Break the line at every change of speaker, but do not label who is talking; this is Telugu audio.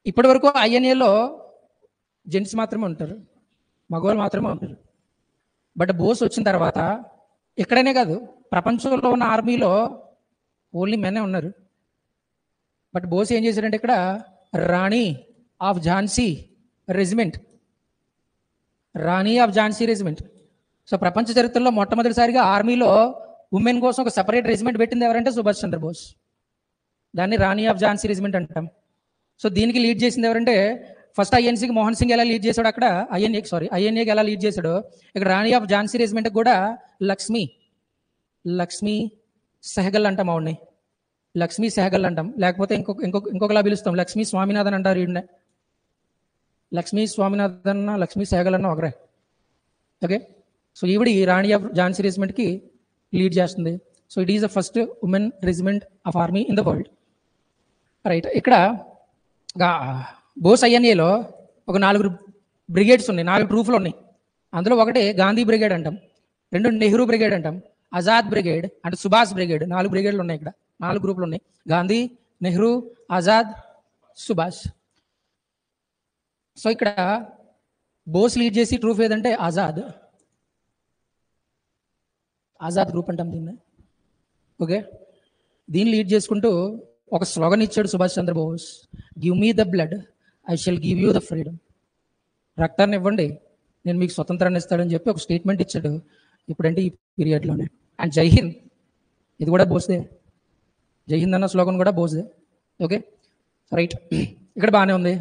ఇప్పటి వరకు ఐఎన్ఏలో జెంట్స్ మాత్రమే ఉంటారు, మగవాళ్ళు మాత్రమే ఉంటారు. బట్ బోస్ వచ్చిన తర్వాత ఇక్కడనే కాదు, ప్రపంచంలో ఉన్న ఆర్మీలో ఓన్లీ మెనే ఉన్నారు. బట్ బోస్ ఏం చేశాడంటే ఇక్కడ Rani of Jhansi regiment, Rani of Jhansi regiment. So ప్రపంచ చరిత్రలో మొట్టమొదటిసారిగా ఆర్మీలో ఉమెన్ కోసం ఒక సెపరేట్ రెజిమెంట్ పెట్టింది ఎవరంటే సుభాష్ చంద్రబోస్. దాన్ని రాణి ఆఫ్ ఝాన్సీ రెజిమెంట్ అంటాం. సో దీనికి లీడ్ చేసింది ఎవరంటే ఫస్ట్ ఐఎన్సీకి మోహన్ సింగ్ ఎలా లీడ్ చేశాడు, అక్కడ ఐఎన్ఏకి ఎలా లీడ్ చేశాడో ఇక్కడ రాణి ఆఫ్ ఝాన్సీ రెజిమెంట్కి కూడా లక్ష్మీ సెహగల్ అంటాం ఆవిడ్ని, లక్ష్మీ సెహగల్ అంటాం. లేకపోతే ఇంకొకలా పిలుస్తాం, లక్ష్మీ స్వామినాథన్ అంటారు ఈయన. లక్ష్మీ స్వామినాథన్ అన్న లక్ష్మీ సెహగల్ అన్న ఒకరే. ఓకే, సో ఈవిడ ఈ రాణి ఆఫ్ ఝాన్సీ రెజిమెంట్కి లీడ్ చేస్తుంది. So it is the first women regiment of army in the world. Right, ఇక్కడ బోస్ ఐఎన్ఏలో ఒక 4 బ్రిగేడ్స్ ఉన్నాయి, 4 ట్రూప్లు ఉన్నాయి. అందులో ఒకటి గాంధీ బ్రిగేడ్ అంటాం, 2 నెహ్రూ బ్రిగేడ్ అంటాం, ఆజాద్ బ్రిగేడ్ అంటే సుభాష్ బ్రిగేడ్. 4 బ్రిగేడ్లు ఉన్నాయి ఇక్కడ, 4 గ్రూపులు ఉన్నాయి, గాంధీ, నెహ్రూ, ఆజాద్, సుభాష్. సో ఇక్కడ బోస్ లీడ్ చేసి ట్రూప్ ఏదంటే ఆజాద్ గ్రూప్ అంటాం దీన్ని. ఓకే, దీన్ని లీడ్ చేసుకుంటూ ఒక స్లోగన్ ఇచ్చాడు Subhash Chandra Bose, give me the blood, I shall give you the freedom. రక్తాన్ని ఇవ్వండి, నేను మీకు స్వతంత్రాన్ని ఇస్తాడని చెప్పి ఒక స్టేట్మెంట్ ఇచ్చాడు. ఇప్పుడంటే ఈ పీరియడ్లోనే. అండ్ జై హింద్, ఇది కూడా బోస్దే, జై హింద్ అన్న స్లోగన్ కూడా బోస్దే. ఓకే రైట్, ఇక్కడ బాగానే ఉంది.